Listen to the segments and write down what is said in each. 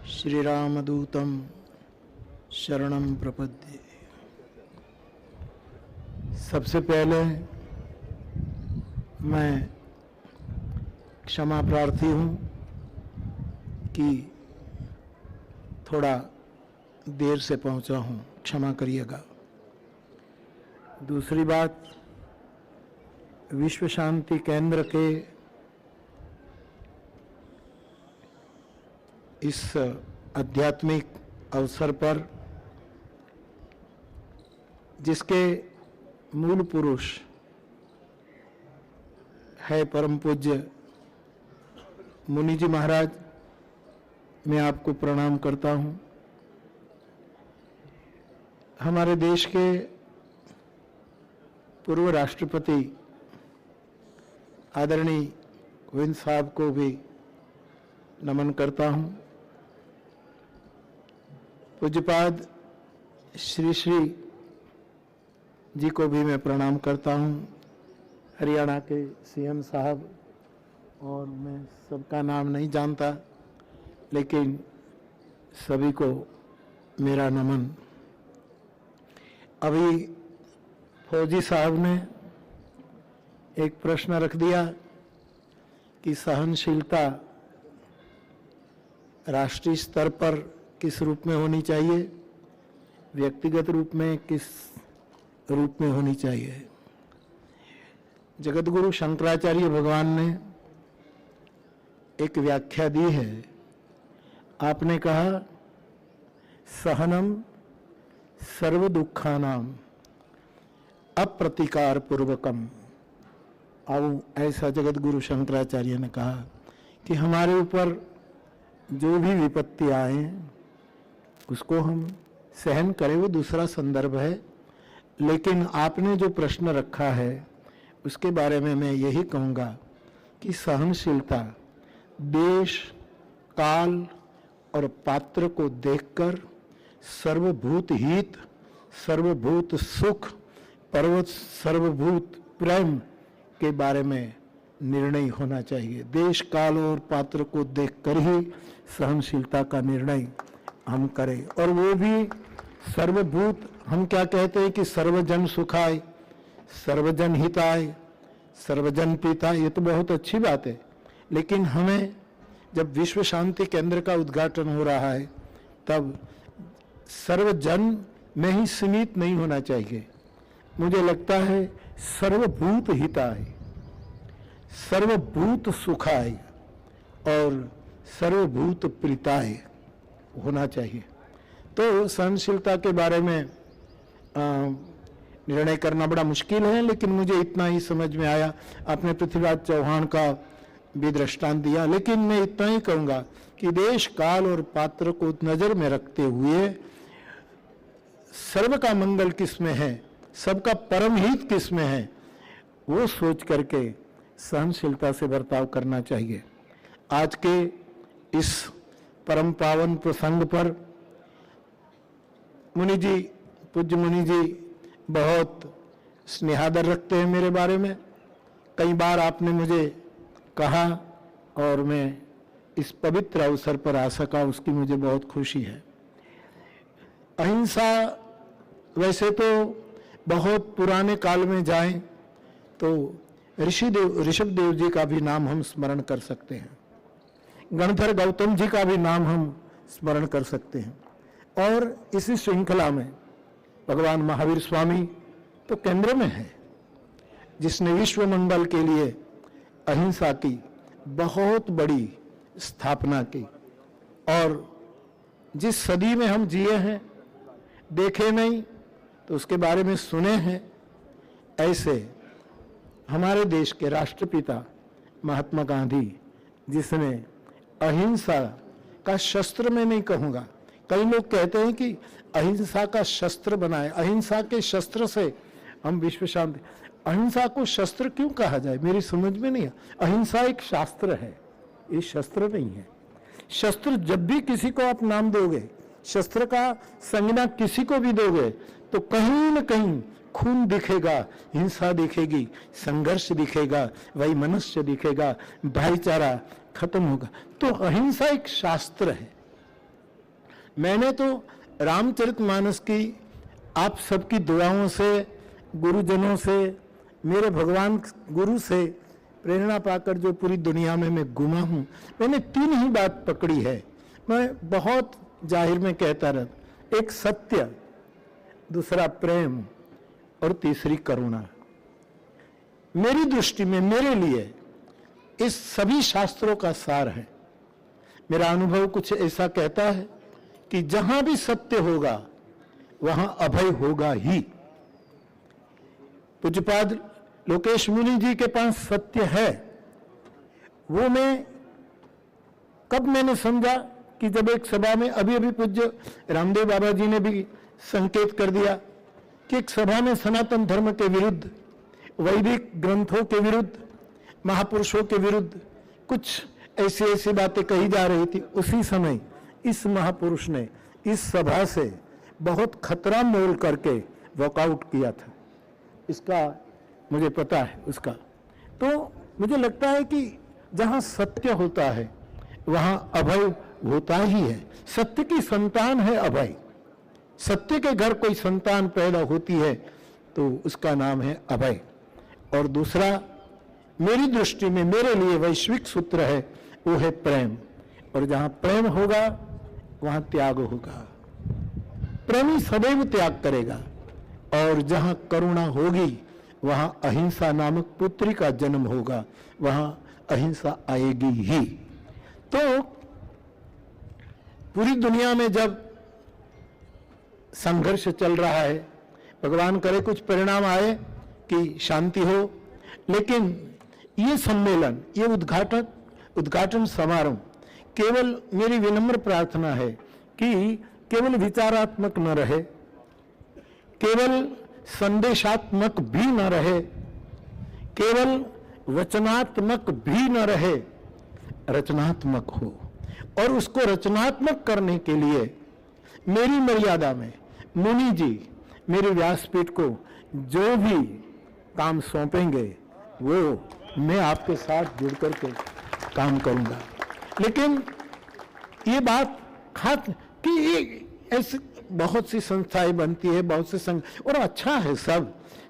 श्रीरामदूतं शरणं प्रपद्ये। सबसे पहले मैं क्षमा प्रार्थी हूँ कि थोड़ा देर से पहुँचा हूँ, क्षमा करिएगा। दूसरी बात, विश्व शांति केंद्र के इस आध्यात्मिक अवसर पर जिसके मूल पुरुष है परम पूज्य मुनि जी महाराज, मैं आपको प्रणाम करता हूँ। हमारे देश के पूर्व राष्ट्रपति आदरणीय कोविंद साहब को भी नमन करता हूँ। पूज्यपाद श्री श्री जी को भी मैं प्रणाम करता हूँ, हरियाणा के सीएम साहब, और मैं सबका नाम नहीं जानता लेकिन सभी को मेरा नमन। अभी फौजी साहब ने एक प्रश्न रख दिया कि सहनशीलता राष्ट्रीय स्तर पर किस रूप में होनी चाहिए, व्यक्तिगत रूप में किस रूप में होनी चाहिए। जगत गुरु शंकराचार्य भगवान ने एक व्याख्या दी है। आपने कहा, सहनम सर्व दुखानाम अप्रतिकार पूर्वकम। अब ऐसा जगत गुरु शंकराचार्य ने कहा कि हमारे ऊपर जो भी विपत्ति आए उसको हम सहन करें, वो दूसरा संदर्भ है। लेकिन आपने जो प्रश्न रखा है उसके बारे में मैं यही कहूँगा कि सहनशीलता देश, काल और पात्र को देखकर सर्वभूत हित, सर्वभूत सुख, सर्वभूत प्रेम के बारे में निर्णय होना चाहिए। देश, काल और पात्र को देखकर ही सहनशीलता का निर्णय हम करें, और वो भी सर्वभूत। हम क्या कहते हैं कि सर्वजन सुखाय, सर्वजन हिताय, सर्वजन पिताय, ये तो बहुत अच्छी बात है। लेकिन हमें जब विश्व शांति केंद्र का उद्घाटन हो रहा है तब सर्वजन में ही सीमित नहीं होना चाहिए। मुझे लगता है सर्वभूत हिताय, सर्वभूत सुखाय और सर्वभूत प्रीताय होना चाहिए। तो सहनशीलता के बारे में निर्णय करना बड़ा मुश्किल है, लेकिन मुझे इतना ही समझ में आया। आपने पृथ्वीराज चौहान का भी दृष्टांत दिया, लेकिन मैं इतना ही कहूँगा कि देश, काल और पात्र को नजर में रखते हुए सर्व का मंगल किस में है, सबका परम हित किस में है, वो सोच करके सहनशीलता से बर्ताव करना चाहिए। आज के इस परम पावन प्रसंग पर मुनि जी, पूज्य मुनि जी बहुत स्नेहादर रखते हैं मेरे बारे में। कई बार आपने मुझे कहा और मैं इस पवित्र अवसर पर आ सका, उसकी मुझे बहुत खुशी है। अहिंसा वैसे तो बहुत पुराने काल में जाएं तो ऋषभ देव जी का भी नाम हम स्मरण कर सकते हैं, गणधर गौतम जी का भी नाम हम स्मरण कर सकते हैं। और इसी श्रृंखला में भगवान महावीर स्वामी तो केंद्र में है, जिसने विश्व मंगल के लिए अहिंसा की बहुत बड़ी स्थापना की। और जिस सदी में हम जिए हैं, देखे नहीं तो उसके बारे में सुने हैं, ऐसे हमारे देश के राष्ट्रपिता महात्मा गांधी, जिसने अहिंसा का शस्त्र, मैं नहीं कहूँगा, कई लोग कहते हैं कि अहिंसा का शस्त्र बनाए, अहिंसा के शस्त्र से हम विश्व शांति। अहिंसा को शस्त्र क्यों कहा जाए, मेरी समझ में नहीं है। अहिंसा एक शास्त्र है, ये शस्त्र नहीं है। शस्त्र जब भी किसी को आप नाम दोगे, शस्त्र का संज्ञा किसी को भी दोगे, तो कहीं न कहीं खून दिखेगा, हिंसा दिखेगी, संघर्ष दिखेगा, वैमनस्य दिखेगा, भाईचारा खत्म होगा। तो अहिंसा एक शास्त्र है, मैंने तो रामचरितमानस की आप सबकी दुआओं से, गुरुजनों से, मेरे भगवान गुरु से प्रेरणा पाकर जो पूरी दुनिया में मैं घूमा हूँ, मैंने 3 ही बात पकड़ी है। मैं बहुत जाहिर में कहता रहता, एक सत्य, दूसरा प्रेम और तीसरी करुणा। मेरी दृष्टि में, मेरे लिए इस सभी शास्त्रों का सार है। मेरा अनुभव कुछ ऐसा कहता है कि जहां भी सत्य होगा वहां अभय होगा ही। पूज्यपाद लोकेश मुनि जी के पास सत्य है, वो मैं कब मैंने समझा कि जब एक सभा में, अभी अभी पूज्य रामदेव बाबा जी ने भी संकेत कर दिया कि एक सभा में सनातन धर्म के विरुद्ध, वैदिक ग्रंथों के विरुद्ध, महापुरुषों के विरुद्ध कुछ ऐसी ऐसी बातें कही जा रही थी। उसी समय इस महापुरुष ने इस सभा से बहुत खतरा मोल करके वॉकआउट किया था। इसका मुझे पता है उसका। तो मुझे लगता है कि जहां सत्य होता है वहां अभय होता ही है। सत्य की संतान है अभय। सत्य के घर कोई संतान पैदा होती है तो उसका नाम है अभय। और दूसरा, मेरी दृष्टि में, मेरे लिए वैश्विक सूत्र है, वो है प्रेम। और जहां प्रेम होगा वहां त्याग होगा। प्रेमी सदैव त्याग करेगा। और जहां करुणा होगी वहां अहिंसा नामक पुत्री का जन्म होगा, वहां अहिंसा आएगी ही। तो पूरी दुनिया में जब संघर्ष चल रहा है, भगवान करे कुछ परिणाम आए कि शांति हो, लेकिन ये सम्मेलन, ये उद्घाटन समारोह केवल, मेरी विनम्र प्रार्थना है कि केवल विचारात्मक न रहे, केवल संदेशात्मक भी न रहे, केवल वचनात्मक भी न रहे, रचनात्मक हो। और उसको रचनात्मक करने के लिए मेरी मर्यादा में मुनि जी मेरी व्यासपीठ को जो भी काम सौंपेंगे वो मैं आपके साथ जुड़ करके काम करूंगा। लेकिन ये बात खास कि ये ऐसी बहुत सी संस्थाएं बनती है, बहुत से संघ, और अच्छा है,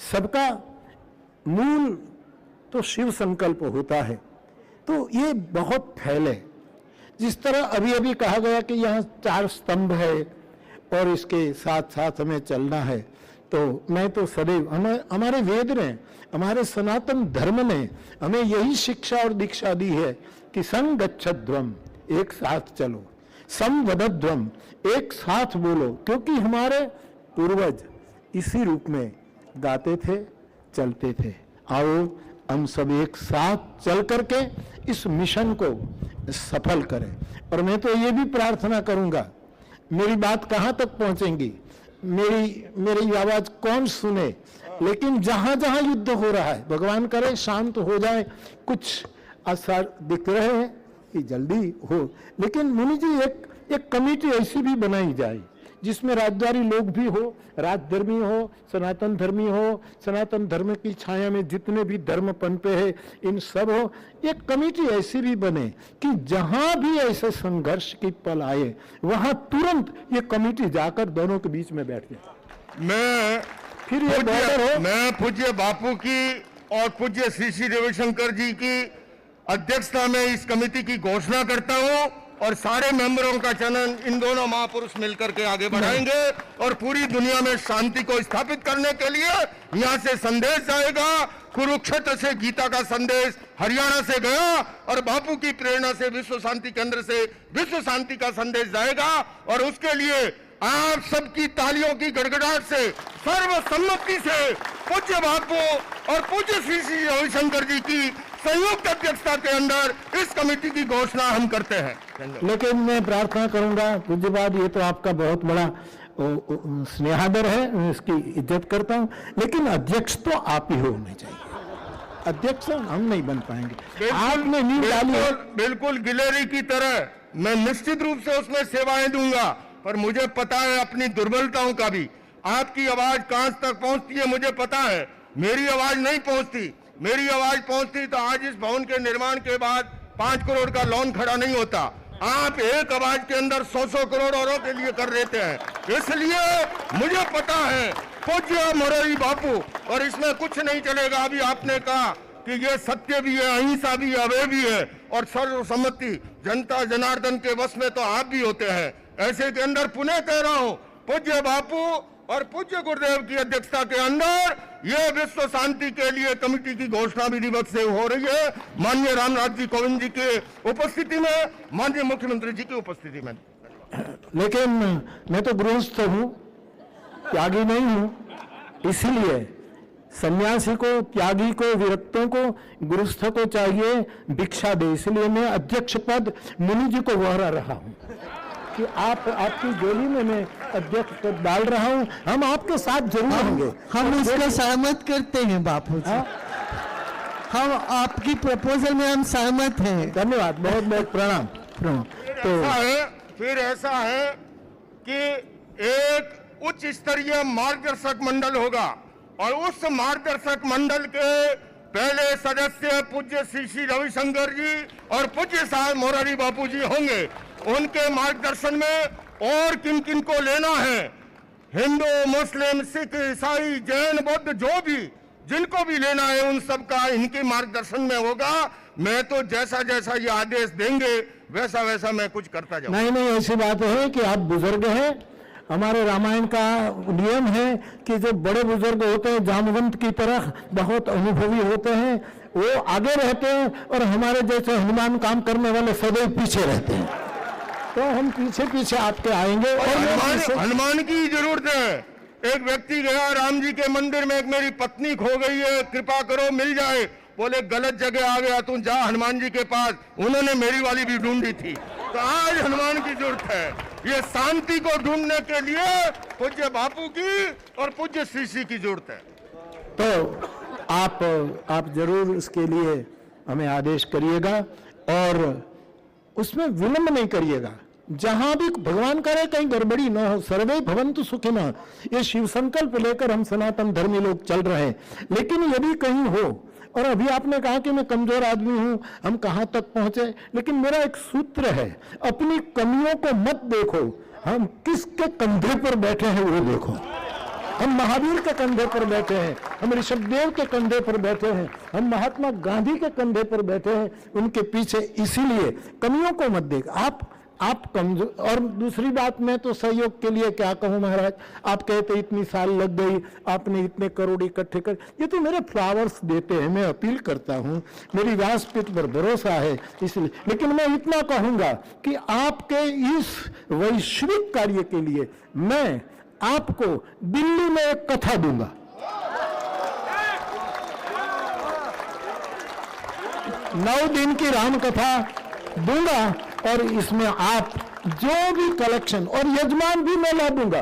सबका मूल तो शिव संकल्प होता है। तो ये बहुत फैले, जिस तरह अभी अभी कहा गया कि यहाँ 4 स्तंभ है और इसके साथ साथ हमें चलना है, तो मैं तो सदैव, हमारे वेद ने, हमारे सनातन धर्म ने हमें यही शिक्षा और दीक्षा दी है कि संगच्छध्वम, एक साथ चलो, संवदध्वम, एक साथ बोलो, क्योंकि हमारे पूर्वज इसी रूप में गाते थे, चलते थे। आओ हम सब एक साथ चल करके इस मिशन को सफल करें। और मैं तो ये भी प्रार्थना करूंगा, मेरी बात कहां तक पहुंचेंगी, मेरी आवाज कौन सुने, लेकिन जहां जहां युद्ध हो रहा है, भगवान करे शांत हो जाए, कुछ आसार दिख रहे हैं कि जल्दी हो, लेकिन मुनि जी एक कमेटी ऐसी भी बनाई जाए जिसमें राजद्वारी लोग भी हो, राजधर्मी हो, सनातन धर्मी हो, सनातन धर्म की छाया में जितने भी धर्म पनपे हैं इन सब हो। एक कमेटी ऐसी भी बने कि जहां भी ऐसे संघर्ष की पल आए वहां तुरंत ये कमेटी जाकर दोनों के बीच में बैठ जाए। मैं पूज्य बापू की और पूज्य श्री श्री रविशंकर जी की अध्यक्षता में इस कमेटी की घोषणा करता हूं और सारे मेंबरों का चयन इन दोनों महापुरुष मिलकर के आगे बढ़ाएंगे और पूरी दुनिया में शांति को स्थापित करने के लिए यहां से संदेश जाएगा। कुरुक्षेत्र से गीता का संदेश हरियाणा से गया और बापू की प्रेरणा से विश्व शांति केंद्र से विश्व शांति का संदेश जाएगा। और उसके लिए आप सबकी तालियों की गड़गड़ाहट से, सर्वसम्मति से पूज्य बापू और पूज्य श्री श्री रविशंकर जी की संयुक्त अध्यक्षता के अंदर इस कमेटी की घोषणा हम करते हैं। लेकिन मैं प्रार्थना करूंगा पूज्यपाद, ये तो आपका बहुत बड़ा स्नेहादर है, मैं इसकी इज्जत करता हूं, लेकिन अध्यक्ष तो आप ही होने चाहिए। अध्यक्ष हम नहीं बन पाएंगे। आपने नींव डाली है। बिल्कुल गिलेरी की तरह मैं निश्चित रूप से उसमें सेवाएं दूंगा, पर मुझे पता है अपनी दुर्बलताओं का भी। आपकी आवाज कहां तक पहुंचती है मुझे पता है, मेरी आवाज नहीं पहुंचती। मेरी आवाज पहुंचती तो आज इस भवन के निर्माण के बाद 5 करोड़ का लोन खड़ा नहीं होता। आप एक आवाज के अंदर 100 करोड़ औरों के लिए कर देते हैं। इसलिए मुझे पता है पूज्य मोरारी बापू, और इसमें कुछ नहीं चलेगा। अभी आपने कहा कि ये सत्य भी है, अहिंसा भी है, अभय भी है, और सर्वसम्मति जनता जनार्दन के वश में तो आप भी होते हैं। ऐसे के अंदर पुनः कह रहा हूं, पूज्य बापू और पूज्य गुरुदेव की अध्यक्षता के अंदर ये विश्व शांति के लिए कमेटी की घोषणा विधिवत से हो रही है, माननीय रामनाथ जी कोविंद जी के उपस्थिति में, माननीय मुख्यमंत्री जी की उपस्थिति में। लेकिन मैं तो गृहस्थ हूं, त्यागी नहीं हूं, इसीलिए सन्यासी को, त्यागी को, विरक्तों को, गृहस्थ को चाहिए भिक्षा दे। इसलिए मैं अध्यक्ष पद मुनि जी को वहरा रहा हूं कि आपकी जोली में मैं अध्यक्ष पद डाल रहा हूं। हम आपके साथ जरूर होंगे। हम इसको सहमत करते हैं बापू जी। हम आपकी प्रपोजल में हम सहमत हैं। धन्यवाद, बहुत बहुत प्रणाम। फिर ऐसा है कि एक उच्च स्तरीय मार्गदर्शक मंडल होगा, और उस मार्गदर्शक मंडल के पहले सदस्य पूज्य श्री श्री रविशंकर जी और पूज्य साहब मोरारी बापू जी होंगे। उनके मार्गदर्शन में और किन किन को लेना है, हिंदू, मुस्लिम, सिख, ईसाई, जैन, बौद्ध, जो भी जिनको भी लेना है, उन सब का इनके मार्गदर्शन में होगा। मैं तो जैसा जैसा ये आदेश देंगे वैसा वैसा मैं कुछ करता जाऊं। नहीं, ऐसी बात है कि आप बुजुर्ग हैं। हमारे रामायण का नियम है कि जो बड़े बुजुर्ग होते हैं, जामवंत की तरह बहुत अनुभवी होते हैं, वो आगे रहते हैं, और हमारे जैसे हनुमान काम करने वाले सदैव पीछे रहते हैं। तो हम पीछे पीछे आपके आएंगे। और हनुमान की जरूरत है। एक व्यक्ति गया राम जी के मंदिर में, एक मेरी पत्नी खो गई है, कृपा करो मिल जाए। बोले गलत जगह आ गया, तू जा हनुमान जी के पास, उन्होंने मेरी वाली भी ढूंढी थी। तो आज हनुमान की जरूरत है। ये शांति को ढूंढने के लिए पूज्य बापू की और पूज्य श्री श्री की जरूरत है। तो आप जरूर इसके लिए हमें आदेश करिएगा, और उसमें विलंब नहीं करिएगा। जहां भी भगवान करे कहीं गड़बड़ी न हो, सर्वे भवन्तु सुखिनः, ये शिव संकल्प लेकर हम सनातन धर्मी लोग चल रहे हैं। लेकिन यदि कहीं हो, और अभी आपने कहा कि मैं कमजोर आदमी हूं, हम कहां तक पहुंचे, लेकिन मेरा एक सूत्र है, अपनी कमियों को मत देखो, हम किसके कंधे पर बैठे हैं वो देखो। हम महावीर के कंधे पर बैठे हैं, हम ऋषभदेव के कंधे पर बैठे हैं, हम महात्मा गांधी के कंधे पर बैठे हैं, उनके पीछे। इसीलिए कमियों को मत देख। आप कमजोर। और दूसरी बात, मैं तो सहयोग के लिए क्या कहूं महाराज, आप कहते इतनी साल लग गई, आपने इतने करोड़ इकट्ठे कर, ये तो मेरे फ्लावर्स देते हैं। मैं अपील करता हूं, मेरी व्यासपीठ पर भरोसा है इसलिए। लेकिन मैं इतना कहूंगा कि आपके इस वैश्विक कार्य के लिए मैं आपको दिल्ली में एक कथा दूंगा। नौ दिन की राम कथा दूंगा, और इसमें आप जो भी कलेक्शन, और यजमान भी मैं ला दूंगा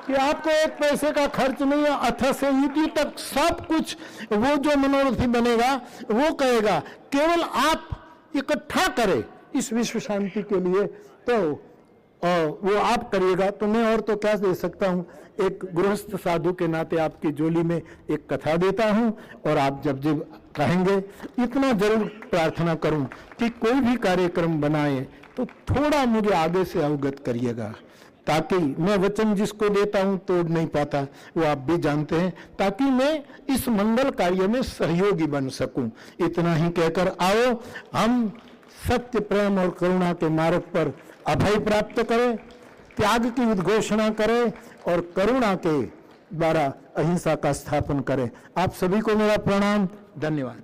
कि आपको एक पैसे का खर्च नहीं है, अथ से ईटी तक सब कुछ, वो जो मनोरथी बनेगा वो कहेगा, केवल आप इकट्ठा करें इस विश्व शांति के लिए, तो वो आप करिएगा। तो मैं और तो क्या दे सकता हूं, एक गृहस्थ साधु के नाते आपकी जोली में एक कथा देता हूं, और आप जब जब कहेंगे, इतना जरूर प्रार्थना करूं कि कोई भी कार्यक्रम बनाए तो थोड़ा मुझे आगे से अवगत करिएगा, ताकि मैं वचन जिसको देता हूं तोड़ नहीं पाता, वो आप भी जानते हैं, ताकि मैं इस मंगल कार्य में सहयोगी बन सकूं। इतना ही कहकर आओ हम सत्य, प्रेम और करुणा के मार्ग पर अभय प्राप्त करें, त्याग की उद्घोषणा करें, और करुणा के द्वारा अहिंसा का स्थापन करें। आप सभी को मेरा प्रणाम, धन्यवाद।